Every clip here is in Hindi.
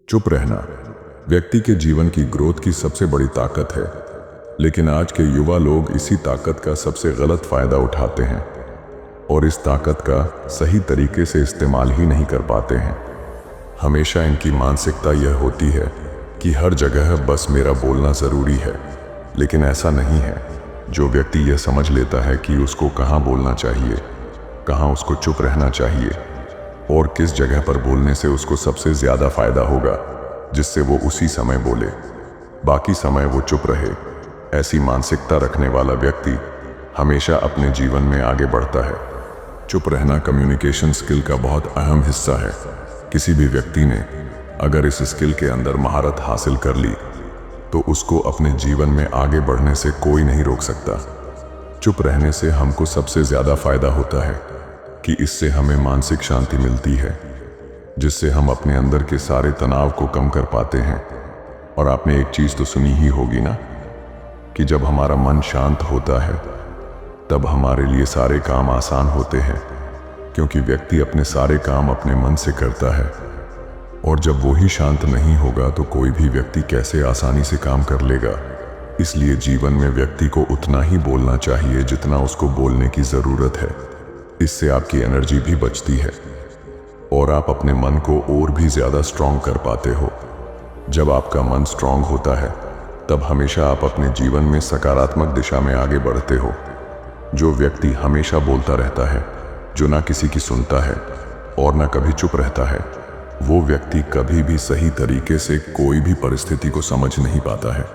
चुप रहना व्यक्ति के जीवन की ग्रोथ की सबसे बड़ी ताकत है, लेकिन आज के युवा लोग इसी ताकत का सबसे गलत फायदा उठाते हैं और इस ताकत का सही तरीके से इस्तेमाल ही नहीं कर पाते हैं। हमेशा इनकी मानसिकता यह होती है कि हर जगह बस मेरा बोलना ज़रूरी है, लेकिन ऐसा नहीं है। जो व्यक्ति यह समझ लेता है कि उसको कहाँ बोलना चाहिए, कहाँ उसको चुप रहना चाहिए और किस जगह पर बोलने से उसको सबसे ज़्यादा फायदा होगा, जिससे वो उसी समय बोले, बाकी समय वो चुप रहे, ऐसी मानसिकता रखने वाला व्यक्ति हमेशा अपने जीवन में आगे बढ़ता है। चुप रहना कम्युनिकेशन स्किल का बहुत अहम हिस्सा है। किसी भी व्यक्ति ने अगर इस स्किल के अंदर महारत हासिल कर ली तो उसको अपने जीवन में आगे बढ़ने से कोई नहीं रोक सकता। चुप रहने से हमको सबसे ज़्यादा फायदा होता है कि इससे हमें मानसिक शांति मिलती है, जिससे हम अपने अंदर के सारे तनाव को कम कर पाते हैं। और आपने एक चीज़ तो सुनी ही होगी ना, कि जब हमारा मन शांत होता है तब हमारे लिए सारे काम आसान होते हैं, क्योंकि व्यक्ति अपने सारे काम अपने मन से करता है। और जब वो ही शांत नहीं होगा तो कोई भी व्यक्ति कैसे आसानी से काम कर लेगा। इसलिए जीवन में व्यक्ति को उतना ही बोलना चाहिए जितना उसको बोलने की ज़रूरत है। इससे आपकी एनर्जी भी बचती है और आप अपने मन को और भी ज़्यादा स्ट्रांग कर पाते हो। जब आपका मन स्ट्रांग होता है तब हमेशा आप अपने जीवन में सकारात्मक दिशा में आगे बढ़ते हो। जो व्यक्ति हमेशा बोलता रहता है, जो ना किसी की सुनता है और ना कभी चुप रहता है, वो व्यक्ति कभी भी सही तरीके से कोई भी परिस्थिति को समझ नहीं पाता है,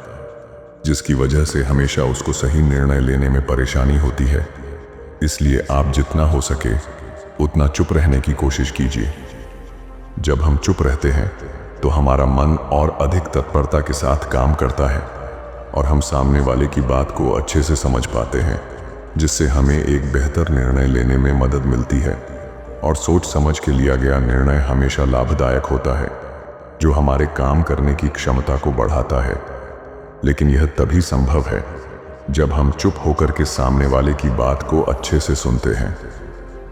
जिसकी वजह से हमेशा उसको सही निर्णय लेने में परेशानी होती है। इसलिए आप जितना हो सके उतना चुप रहने की कोशिश कीजिए। जब हम चुप रहते हैं तो हमारा मन और अधिक तत्परता के साथ काम करता है और हम सामने वाले की बात को अच्छे से समझ पाते हैं, जिससे हमें एक बेहतर निर्णय लेने में मदद मिलती है। और सोच समझ के लिया गया निर्णय हमेशा लाभदायक होता है, जो हमारे काम करने की क्षमता को बढ़ाता है। लेकिन यह तभी संभव है जब हम चुप होकर के सामने वाले की बात को अच्छे से सुनते हैं।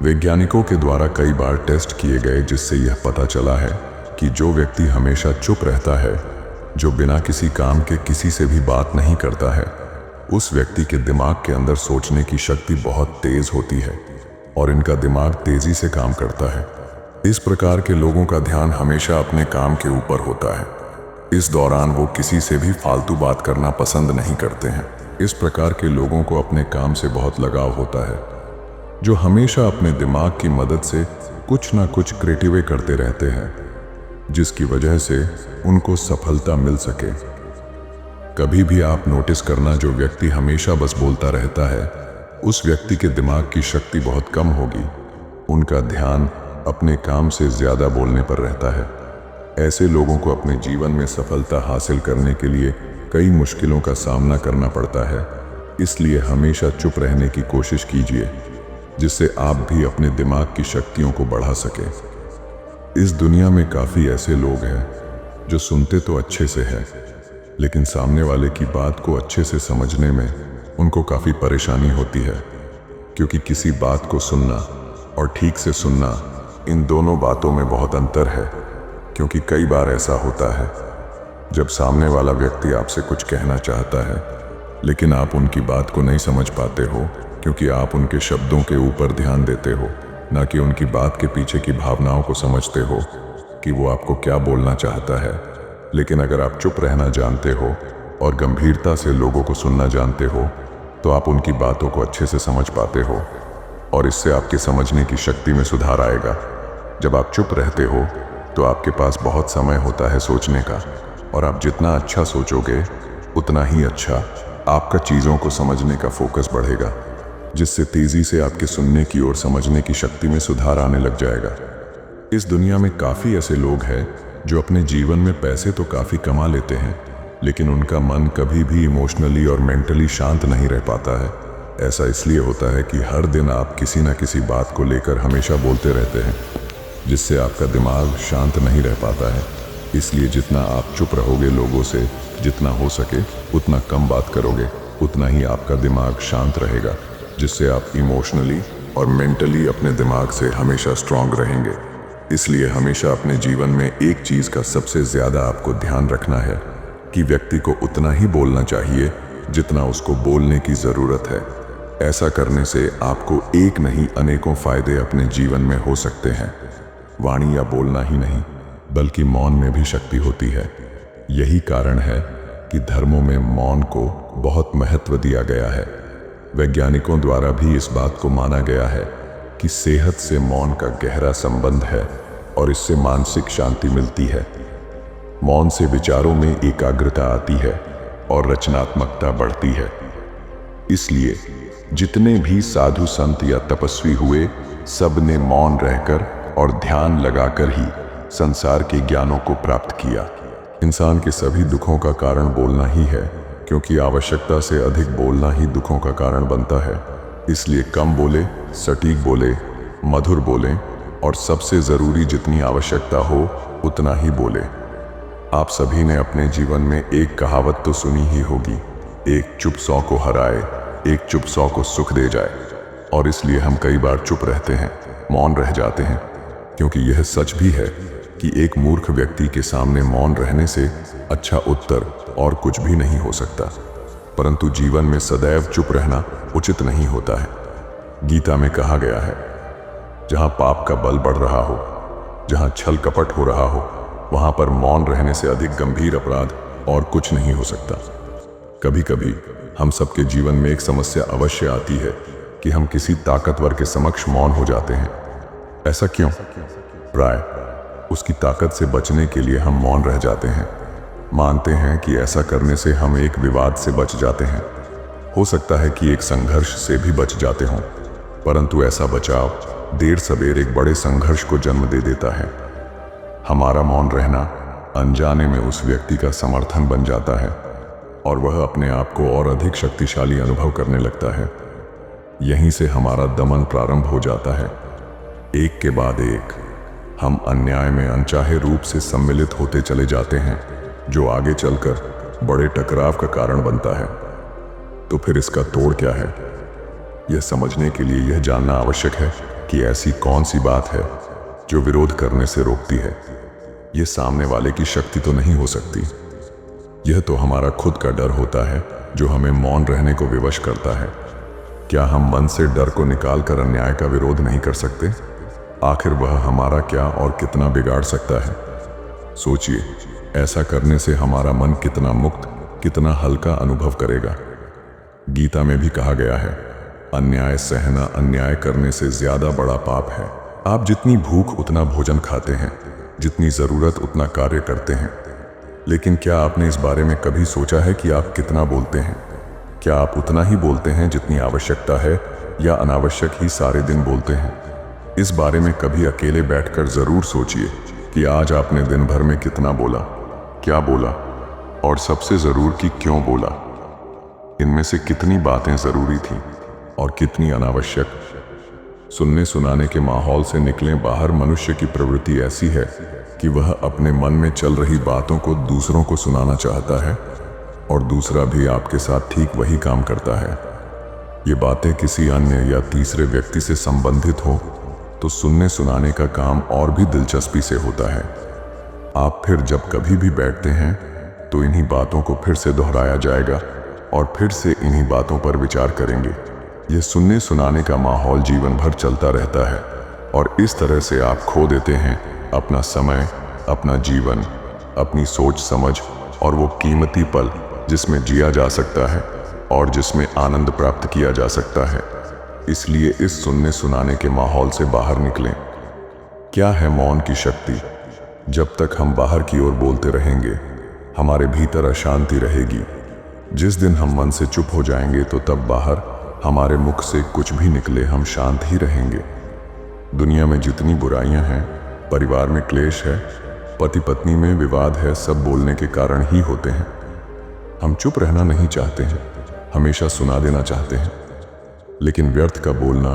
वैज्ञानिकों के द्वारा कई बार टेस्ट किए गए, जिससे यह पता चला है कि जो व्यक्ति हमेशा चुप रहता है, जो बिना किसी काम के किसी से भी बात नहीं करता है, उस व्यक्ति के दिमाग के अंदर सोचने की शक्ति बहुत तेज होती है और इनका दिमाग तेजी से काम करता है। इस प्रकार के लोगों का ध्यान हमेशा अपने काम के ऊपर होता है। इस दौरान वो किसी से भी फालतू बात करना पसंद नहीं करते हैं। इस प्रकार के लोगों को अपने काम से बहुत लगाव होता है, जो हमेशा अपने दिमाग की मदद से कुछ ना कुछ क्रिएटिव करते रहते हैं, जिसकी वजह से उनको सफलता मिल सके। कभी भी आप नोटिस करना, जो व्यक्ति हमेशा बस बोलता रहता है, उस व्यक्ति के दिमाग की शक्ति बहुत कम होगी। उनका ध्यान अपने काम से ज़्यादा बोलने पर रहता है। ऐसे लोगों को अपने जीवन में सफलता हासिल करने के लिए कई मुश्किलों का सामना करना पड़ता है। इसलिए हमेशा चुप रहने की कोशिश कीजिए, जिससे आप भी अपने दिमाग की शक्तियों को बढ़ा सकें। इस दुनिया में काफ़ी ऐसे लोग हैं जो सुनते तो अच्छे से हैं, लेकिन सामने वाले की बात को अच्छे से समझने में उनको काफ़ी परेशानी होती है, क्योंकि किसी बात को सुनना और ठीक से सुनना, इन दोनों बातों में बहुत अंतर है। क्योंकि कई बार ऐसा होता है जब सामने वाला व्यक्ति आपसे कुछ कहना चाहता है, लेकिन आप उनकी बात को नहीं समझ पाते हो, क्योंकि आप उनके शब्दों के ऊपर ध्यान देते हो, ना कि उनकी बात के पीछे की भावनाओं को समझते हो कि वो आपको क्या बोलना चाहता है। लेकिन अगर आप चुप रहना जानते हो और गंभीरता से लोगों को सुनना जानते हो, तो आप उनकी बातों को अच्छे से समझ पाते हो और इससे आपके समझने की शक्ति में सुधार आएगा। जब आप चुप रहते हो तो आपके पास बहुत समय होता है सोचने का, और आप जितना अच्छा सोचोगे उतना ही अच्छा आपका चीज़ों को समझने का फोकस बढ़ेगा, जिससे तेज़ी से आपके सुनने की और समझने की शक्ति में सुधार आने लग जाएगा। इस दुनिया में काफ़ी ऐसे लोग हैं जो अपने जीवन में पैसे तो काफ़ी कमा लेते हैं, लेकिन उनका मन कभी भी इमोशनली और मेंटली शांत नहीं रह पाता है। ऐसा इसलिए होता है कि हर दिन आप किसी न किसी बात को लेकर हमेशा बोलते रहते हैं, जिससे आपका दिमाग शांत नहीं रह पाता है। इसलिए जितना आप चुप रहोगे लोगों से, जितना हो सके उतना कम बात करोगे, उतना ही आपका दिमाग शांत रहेगा, जिससे आप इमोशनली और मेंटली अपने दिमाग से हमेशा स्ट्रांग रहेंगे। इसलिए हमेशा अपने जीवन में एक चीज का सबसे ज्यादा आपको ध्यान रखना है कि व्यक्ति को उतना ही बोलना चाहिए जितना उसको बोलने की जरूरत है। ऐसा करने से आपको एक नहीं अनेकों फायदे अपने जीवन में हो सकते हैं। वाणी या बोलना ही नहीं बल्कि मौन में भी शक्ति होती है। यही कारण है कि धर्मों में मौन को बहुत महत्व दिया गया है। वैज्ञानिकों द्वारा भी इस बात को माना गया है कि सेहत से मौन का गहरा संबंध है और इससे मानसिक शांति मिलती है। मौन से विचारों में एकाग्रता आती है और रचनात्मकता बढ़ती है। इसलिए जितने भी साधु संत या तपस्वी हुए, सब ने मौन रहकर और ध्यान लगाकर ही संसार के ज्ञानों को प्राप्त किया। इंसान के सभी दुखों का कारण बोलना ही है, क्योंकि आवश्यकता से अधिक बोलना ही दुखों का कारण बनता है। इसलिए कम बोले, सटीक बोले, मधुर बोलें और सबसे जरूरी जितनी आवश्यकता हो उतना ही बोले। आप सभी ने अपने जीवन में एक कहावत तो सुनी ही होगी, एक चुप 100 को हराए, एक चुप 100 को सुख दे जाए। और इसलिए हम कई बार चुप रहते हैं, मौन रह जाते हैं, क्योंकि यह सच भी है कि एक मूर्ख व्यक्ति के सामने मौन रहने से अच्छा उत्तर और कुछ भी नहीं हो सकता। परंतु जीवन में सदैव चुप रहना उचित नहीं होता है। गीता में कहा गया है, जहां पाप का बल बढ़ रहा हो, जहां छल कपट हो रहा हो, वहां पर मौन रहने से अधिक गंभीर अपराध और कुछ नहीं हो सकता। कभी कभी हम सबके जीवन में एक समस्या अवश्य आती है कि हम किसी ताकतवर के समक्ष मौन हो जाते हैं। ऐसा क्यों? प्राय उसकी ताकत से बचने के लिए हम मौन रह जाते हैं। मानते हैं कि ऐसा करने से हम एक विवाद से बच जाते हैं। हो सकता है कि एक संघर्ष से भी बच जाते हों, परंतु ऐसा बचाव देर सबेर एक बड़े संघर्ष को जन्म दे देता है। हमारा मौन रहना अनजाने में उस व्यक्ति का समर्थन बन जाता है और वह अपने आप को और अधिक शक्तिशाली अनुभव करने लगता है। यहीं से हमारा दमन प्रारंभ हो जाता है। एक के बाद एक हम अन्याय में अनचाहे रूप से सम्मिलित होते चले जाते हैं, जो आगे चलकर बड़े टकराव का कारण बनता है। तो फिर इसका तोड़ क्या है? यह समझने के लिए यह जानना आवश्यक है कि ऐसी कौन सी बात है जो विरोध करने से रोकती है। यह सामने वाले की शक्ति तो नहीं हो सकती। यह तो हमारा खुद का डर होता है जो हमें मौन रहने को विवश करता है। क्या हम मन से डर को निकाल कर अन्याय का विरोध नहीं कर सकते? आखिर वह हमारा क्या और कितना बिगाड़ सकता है? सोचिए, ऐसा करने से हमारा मन कितना मुक्त, कितना हल्का अनुभव करेगा। गीता में भी कहा गया है, अन्याय सहना अन्याय करने से ज्यादा बड़ा पाप है। आप जितनी भूख उतना भोजन खाते हैं, जितनी जरूरत उतना कार्य करते हैं, लेकिन क्या आपने इस बारे में कभी सोचा है कि आप कितना बोलते हैं? क्या आप उतना ही बोलते हैं जितनी आवश्यकता है, या अनावश्यक ही सारे दिन बोलते हैं? इस बारे में कभी अकेले बैठकर जरूर सोचिए कि आज आपने दिन भर में कितना बोला, क्या बोला, और सबसे जरूर कि क्यों बोला। इनमें से कितनी बातें जरूरी थीं और कितनी अनावश्यक। सुनने सुनाने के माहौल से निकले बाहर मनुष्य की प्रवृत्ति ऐसी है कि वह अपने मन में चल रही बातों को दूसरों को सुनाना चाहता है और दूसरा भी आपके साथ ठीक वही काम करता है। ये बातें किसी अन्य या तीसरे व्यक्ति से संबंधित हो तो सुनने सुनाने का काम और भी दिलचस्पी से होता है। आप फिर जब कभी भी बैठते हैं तो इन्हीं बातों को फिर से दोहराया जाएगा और फिर से इन्हीं बातों पर विचार करेंगे। यह सुनने सुनाने का माहौल जीवन भर चलता रहता है और इस तरह से आप खो देते हैं अपना समय, अपना जीवन, अपनी सोच समझ और वो कीमती पल जिसमें जिया जा सकता है और जिसमें आनंद प्राप्त किया जा सकता है। इसलिए इस सुनने सुनाने के माहौल से बाहर निकलें। क्या है मौन की शक्ति? जब तक हम बाहर की ओर बोलते रहेंगे, हमारे भीतर अशांति रहेगी। जिस दिन हम मन से चुप हो जाएंगे तो तब बाहर हमारे मुख से कुछ भी निकले हम शांत ही रहेंगे। दुनिया में जितनी बुराइयां हैं, परिवार में क्लेश है, पति पत्नी में विवाद है, सब बोलने के कारण ही होते हैं। हम चुप रहना नहीं चाहते हैं, हमेशा सुना देना चाहते हैं, लेकिन व्यर्थ का बोलना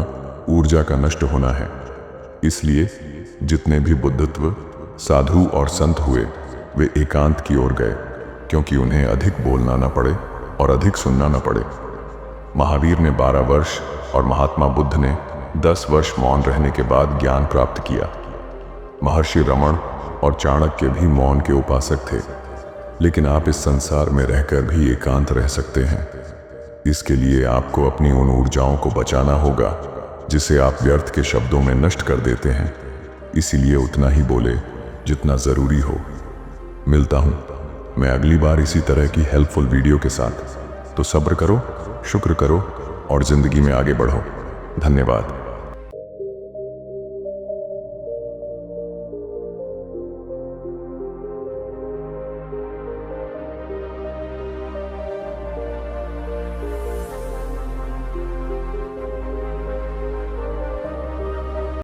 ऊर्जा का नष्ट होना है। इसलिए जितने भी बुद्धत्व साधु और संत हुए, वे एकांत की ओर गए, क्योंकि उन्हें अधिक बोलना न पड़े और अधिक सुनना न पड़े। महावीर ने 12 वर्ष और महात्मा बुद्ध ने 10 वर्ष मौन रहने के बाद ज्ञान प्राप्त किया। महर्षि रमण और चाणक्य भी मौन के उपासक थे। लेकिन आप इस संसार में रहकर भी एकांत रह सकते हैं। इसके लिए आपको अपनी उन ऊर्जाओं को बचाना होगा जिसे आप व्यर्थ के शब्दों में नष्ट कर देते हैं। इसीलिए उतना ही बोले जितना जरूरी हो। मिलता हूं मैं अगली बार इसी तरह की हेल्पफुल वीडियो के साथ। तो सब्र करो, शुक्र करो और जिंदगी में आगे बढ़ो। धन्यवाद।